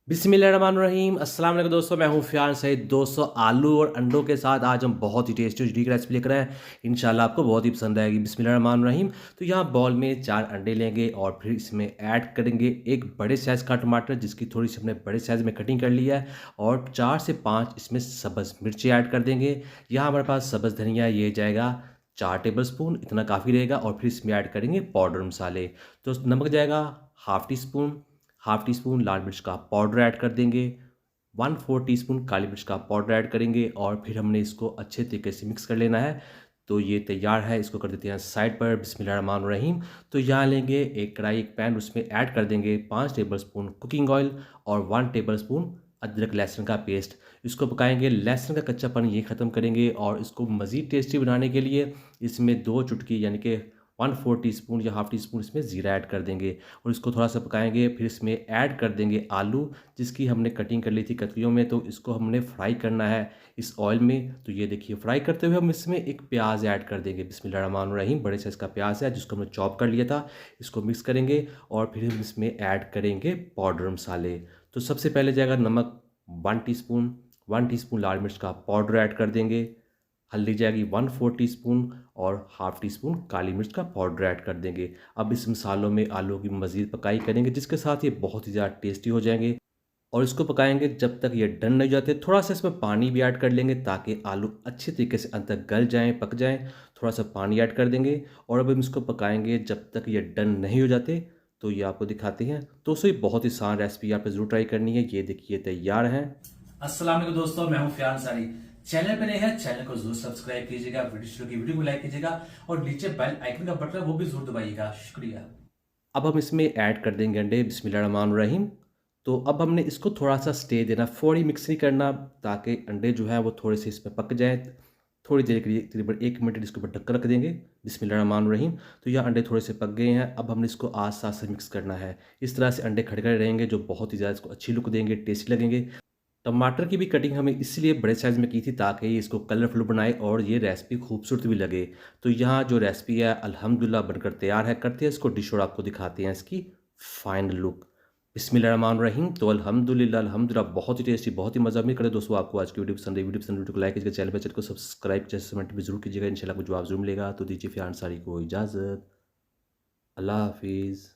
बिस्मिल्लाहिर्रहमानिर्रहीम। अस्सलाम वालेकुम दोस्तों, मैं हूँ फ़ियान सईद। दोस्तों, आलू और अंडों के साथ आज हम बहुत ही टेस्टी और यूनिक रेसिपी लेकर आए हैं। इंशाल्लाह आपको बहुत ही पसंद आएगी। बिस्मिल्लाहिर्रहमानिर्रहीम। तो यहाँ बाउल में 4 अंडे लेंगे और फिर इसमें ऐड करेंगे एक बड़े साइज़ का टमाटर, जिसकी थोड़ी-सी हमने बड़े साइज़ में कटिंग कर लिया है, और 4 से 5 इसमें सब्ज़ मिर्ची ऐड कर देंगे। यहाँ हमारे पास सब्ज़ धनिया ये जाएगा 4 टेबलस्पून, इतना काफ़ी रहेगा। और फिर इसमें ऐड करेंगे पाउडर मसाले। तो नमक जाएगा हाफ़ टी स्पून लाल मिर्च का पाउडर ऐड कर देंगे, 1/4 टीस्पून काली मिर्च का पाउडर ऐड करेंगे, और फिर हमने इसको अच्छे तरीके से मिक्स कर लेना है। तो ये तैयार है, इसको कर देते हैं साइड पर। बिस्मिल्लाहिर्रहमानिर्रहीम। तो यहाँ लेंगे एक कढ़ाई, एक पैन, उसमें ऐड कर देंगे 5 टेबलस्पून कुकिंग ऑयल और 1 टेबलस्पून अदरक लहसुन का पेस्ट। इसको पकाएंगे, लहसुन का कच्चापन ये ख़त्म करेंगे, और इसको मज़ीद टेस्टी बनाने के लिए इसमें 2 चुटकी यानी कि 1/4 टीस्पून या हाफ़ टी स्पून इसमें ज़ीरा ऐड कर देंगे, और इसको थोड़ा-सा पकाएँगे। फिर इसमें ऐड कर देंगे आलू, जिसकी हमने कटिंग कर ली थी कतरियों में। तो इसको हमने फ्राई करना है इस ऑयल में। तो ये देखिए, फ्राई करते हुए हम इसमें एक प्याज़ ऐड कर देंगे। बिस्मिल्लाहिर्रहमानिर्रहीम। बड़े साइज़ का प्याज़ है जिसको हमने चॉप कर लिया था। इसको मिक्स करेंगे, और फिर हम इसमें ऐड करेंगे पाउडर मसाले। तो सबसे पहले जाएगा नमक 1 टीस्पून, 1 टीस्पून लाल मिर्च का पाउडर ऐड कर देंगे। हल्दी जाएगी 1/4 टीस्पून, और हाफ़ टी स्पून काली मिर्च का पाउडर ऐड कर देंगे। अब इस मसालों में आलू की मज़ीद पकाई करेंगे, जिसके साथ ये बहुत ही ज़्यादा टेस्टी हो जाएँगे। और इसको पकाएँगे जब तक ये डन नहीं हो जाते। थोड़ा-सा इसमें पानी भी ऐड कर लेंगे ताकि आलू अच्छे तरीके से अंदर गल जाएँ, पक जाएँ। थोड़ा-सा पानी ऐड कर देंगे, और अब हम इसको पकाएँगे जब तक ये डन नहीं हो जाते। तो ये आपको दिखाते हैं। दोस्तों, ये बहुत ही आसान रेसिपी आपने ज़रूर ट्राई करनी है। ये देखिए, तैयार है। अस्सलाम वालेकुम दोस्तों, मैं हूं फयान सारी। चैनल पे नए हैं, चैनल को जरूर सब्सक्राइब कीजिएगा, वीडियो को लाइक कीजिएगा, और नीचे बेल आइकन का बटन है वो भी जरूर दबाइएगा। शुक्रिया। अब हम इसमें ऐड कर देंगे अंडे। बिस्मिल्लाहिर्रहमानिर्रहीम। तो अब हमने इसको थोड़ा-सा स्टे देना, फ़ौरी मिक्स नहीं करना, ताकि अंडे जो है वो थोड़े से इसमें पक जाएँ। थोड़ी देर के लिए, तकरीबन 1 मिनट इसके ऊपर ढककर रख देंगे। बिस्मिल्लाहिर्रहमानिर्रहीम। तो यह अंडे थोड़े से पक गए हैं। अब हमने इसको आस-पास से मिक्स करना है। इस तरह से अंडे खड़े-खड़े रहेंगे, जो बहुत ही ज़्यादा इसको अच्छी लुक देंगे, टेस्टी लगेंगे। टमाटर की भी कटिंग हमें इसलिए बड़े साइज़ में की थी ताकि ये इसको कलरफुल बनाए और ये रेसिपी खूबसूरत भी लगे। तो यहाँ जो रेसिपी है अल्हम्दुलिल्लाह बनकर तैयार है। करते हैं इसको डिश और आपको दिखाते हैं इसकी फाइनल लुक। बिस्मिल्लाहिर्रहमानिर्रहीम। तो अल्हम्दुलिल्लाह बहुत ही टेस्टी, बहुत ही मज़ा। उम्मीद करें दोस्तों आपको आज की वीडियो पसंद आई। वीडियो को लाइक कीजिएगा, चैनल को सब्सक्राइब कमेंट भी ज़रूर कीजिएगा। इंशाल्लाह आपको जवाब ज़रूर मिलेगा। तो दीजिए फ़ियान सारी को इजाज़त। अल्लाह हाफ़िज़।